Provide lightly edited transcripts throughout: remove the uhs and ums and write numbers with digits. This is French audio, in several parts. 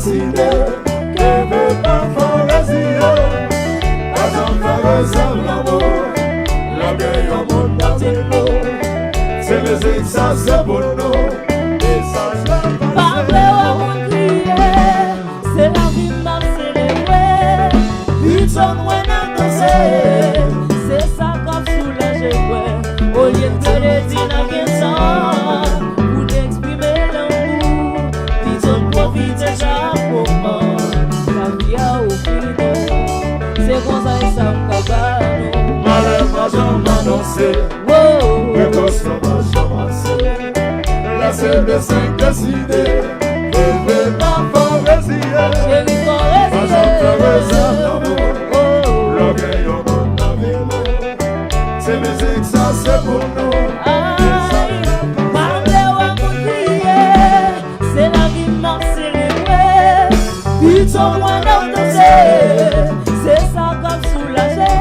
décidé que mes enfants résident. Pas encore ensemble l'amour, la meilleure monde dans le lot. C'est musique, ça c'est pour nous. Et ça je Parlez à mon crier, c'est la vie m'a célébré. Putain, moi n'a dansé, c'est ça comme soulagé, ouais. Au lieu de te le dire dans quel temps, pour t'exprimer l'amour, putain, profite déjà pour moi. La vie a au final, c'est comme ça et ça m'cabane. malheureusement m'annoncer, précoce m'a chamassé. La seule de cinq décidés, que mes enfants résident. Chérie, qu'on Pas encore ensemble l'amour, l'orgueil au monde dans le lot. C'est musique, ça c'est pour nous. C'est la vie m'a célébré. Putain, moi non c'est ça comme soulagé.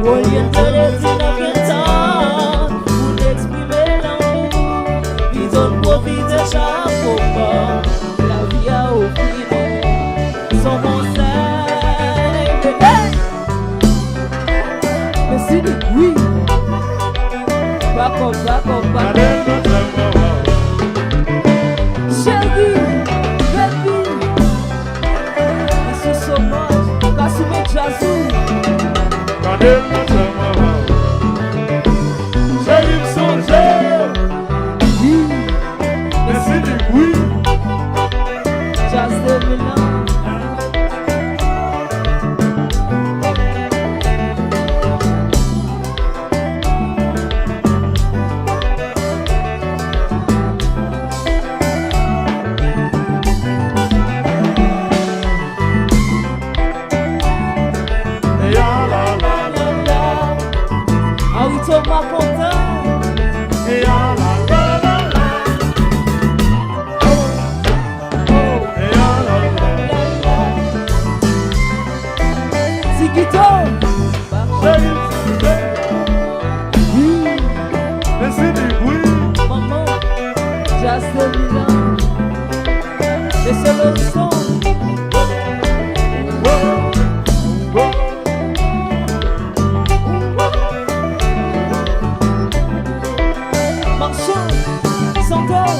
Au lieu de te le dire dans quel temps, pour t'exprimer l'amour, putain, profite de chaque moment. La vie a offert son conseil. Mais Sinik, oui. Back up. Chérie, baby, this is so much. Kzi Mizik. J'ai songé, mais c'est du oui. Just let me know. Ah oui, Thomas content. Sikito. Mais c'est du oui. Maman, just let me know. Et c'est le son. Marchons, sentons.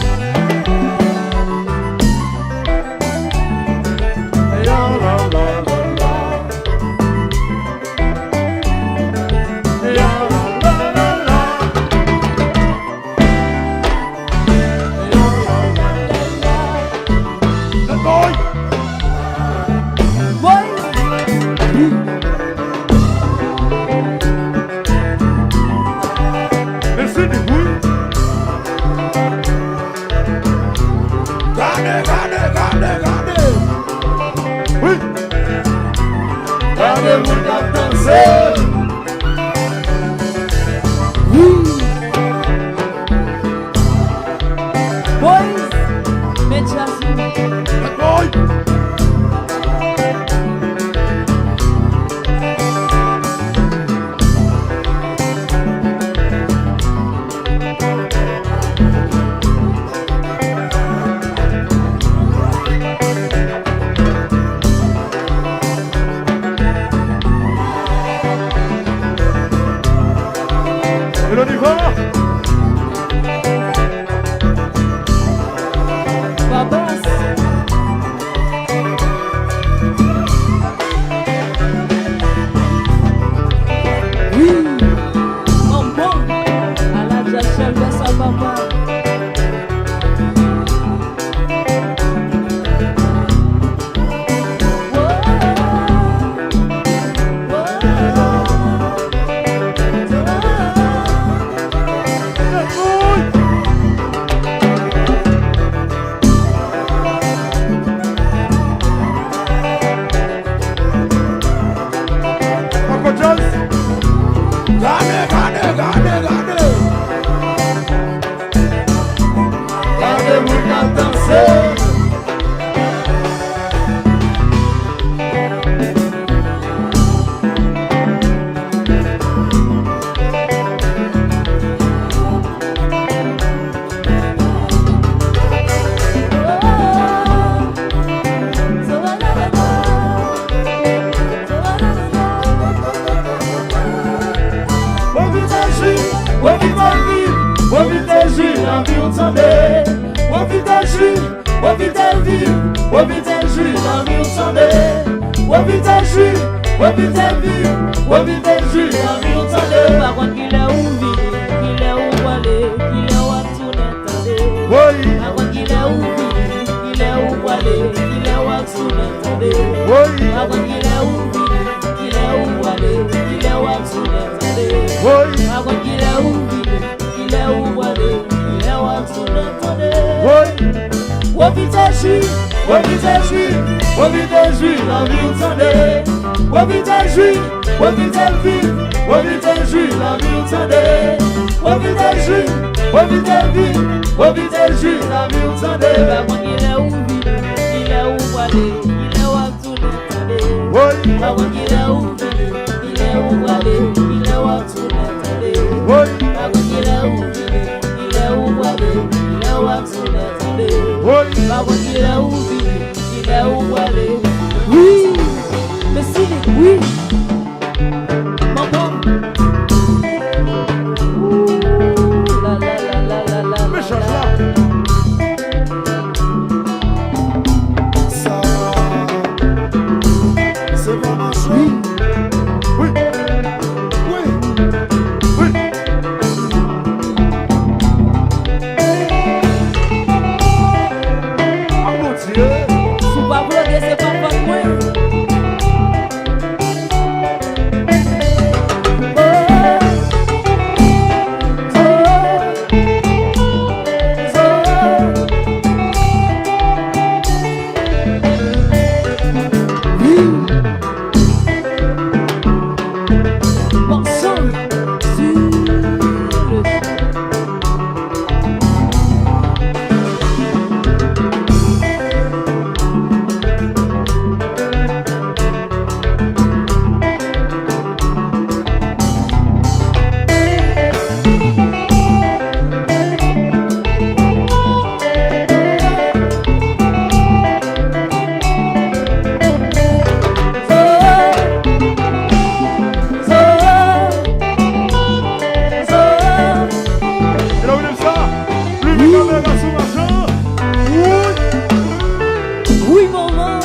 vite jouer la vie au tendez. Ou vite jouer, ou vite vivre, ou vite jouer la vie au tendez. Par contre qu'il est où vivre, qu'il est où aller, qu'il est où tourner. Oui. Par contre qu'il est où vivre, qu'il est où aller, qu'il est où tourner. Oui. Par contre qu'il est où vivre, qu'il est où aller, qu'il est où tourner. Oui. Par contre qu'il est où vivre, qu'il est où aller, qu'il est où tourner. Oui. Ou vite jouer, Ou vite jouer la vie au tendez. Ou vite jouer, ou vite vivre, ou vite jouer la vie au tendez. Ou vite jouer, ou vite vivre, ou vite jouer la vie au tendez. par contre qu'il est où vivre, qu'il est où aller, qu'il est où tourner. Oui. Par contre qu'il est où vivre, qu'il est où aller, qu'il est où tourner. Oui. Par contre qu'il est où vivre, qu'il est où aller, qu'il est où tourner. Oui. Par contre qu'il est où vivre, qu'il est où aller. Oui, mais Sinik, oui. Maman. Ouh, la la la la la la. Mais cherche là. Ça, c'est vraiment chouette. Oui. Oui. Oui. Ah mon Dieu. Sous pas bloquer, c'est pas votre moi. Oui, maman.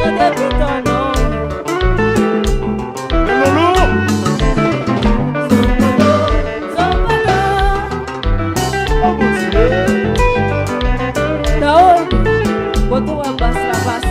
T'as des putains, non. Quand on va passer la passer.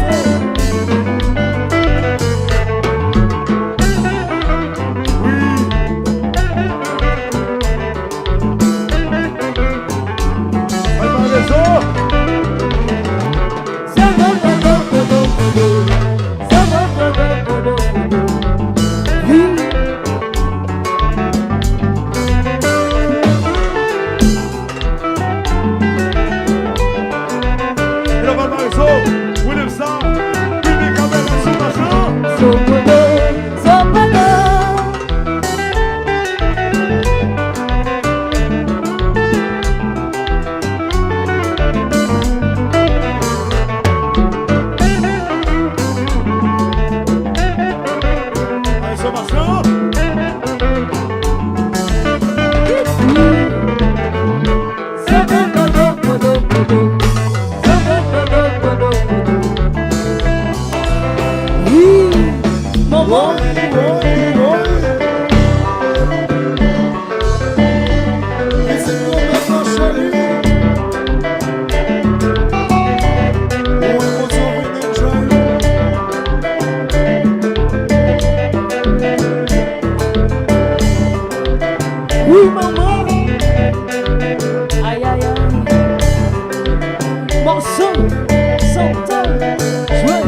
Oui, maman. Aïe, aïe, aïe. Morceau, chanteur, joueur.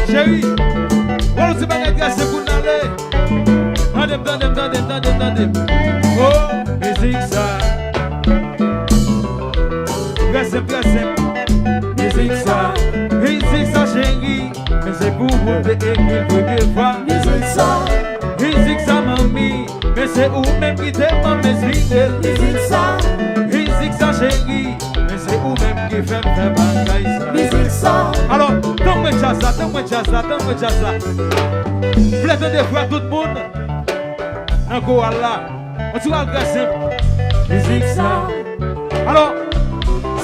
Chérie, voilà ce bagage grâce pour n'aller. Tendez. Oh, musique ça. Grâce. Musique ça chérie. Mais c'est pour vous de écrire de fois. Musique ça mamie. Mais c'est où même qui t'aime mes idées. Musique ça chérie. Mais c'est où même qui fait bagaille ça. Musique ça. Alors, donne-moi jazz là. Plaît de fois tout le monde. Encore là. On se va le grâce. Musique ça. Alors,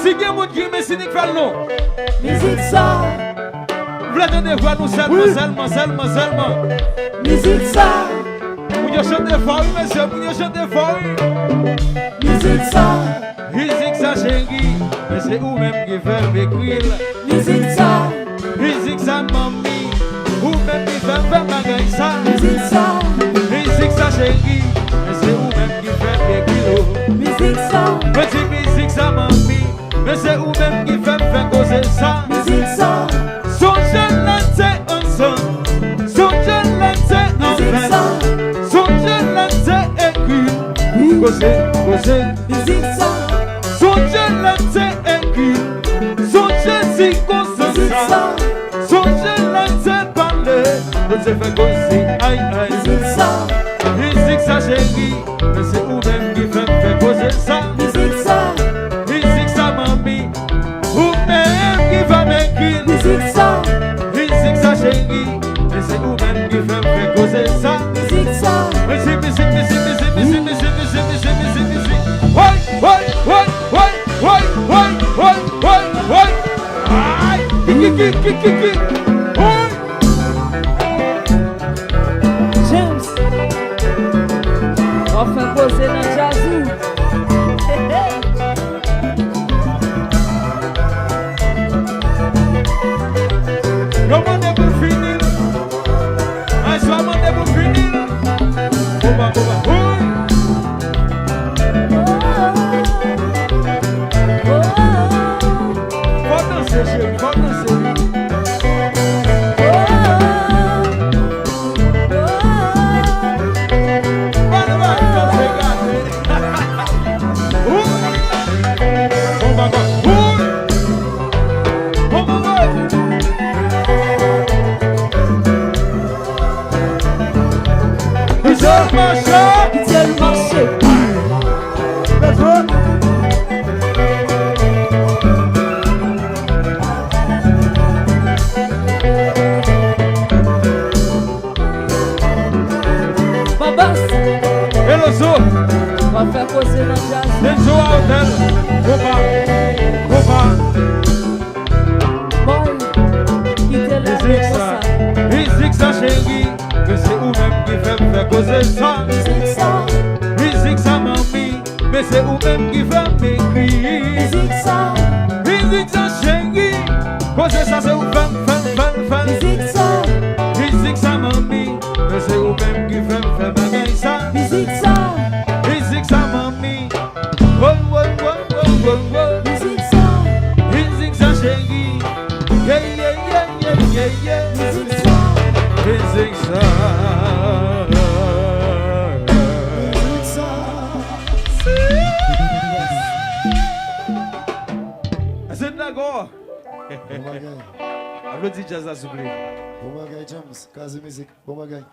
si il y a un monde qui me Sinik fait le nom. Musique ça. Vous l'attendez voir nous seulement. Musique ça. Vous y chantez fort, monsieur, vous y chantez fort. Musique ça. Musique ça, chérie. Mais c'est où même qui fait m'écrire. Musique ça, mamie. Où même qui fait bagaille ça. Musique ça, chérie. Mais c'est où même qui fait m'écrire. Musique ça. Petit musique ça, mamie. Mais c'est où même qui fait causer ça. Musique ça. Son jeune c'est ensemble. Son jeune c'est ensemble. Son jeune c'est écrit. Causer. Musique ça. Son jeune c'est écrit. Son jeune c'est causer ça. Son jeune c'est parler. On se fait causer. Aïe. Musique ça chérie. Mais c'est où même qui fait causer ça. Musique ça mamie. Où même qui va m'écrire. Musique ça chérie. Mais c'est où même qui fait causer ça. Musique ça. Musique. Ouais. Aïe. Kiki. James, on fait poser dans le jazou. Comment est pour finir? Un soir, comment est pour finir? Boba. Faut danser, chérie, faut danser. On va faire poser dans le jazz. Les jours à hôtel. Boba. Boy, quittez la Musique ça chérie. Mais c'est où même qui fait causer ça. Musique ça mamie. Mais c'est où même qui fait m'écrire. Musique ça chérie. Causer ça c'est où fan. Musique ça mamie. Mais c'est où même qui fait bagaille ça. Musique ça mamie. Wow. Musique ça chérie. Yeah. Musique ça. C'est d'accord. Applaudis jazz s'il vous plaît. Bon bagay James, Kzi Mizik, bon bagay.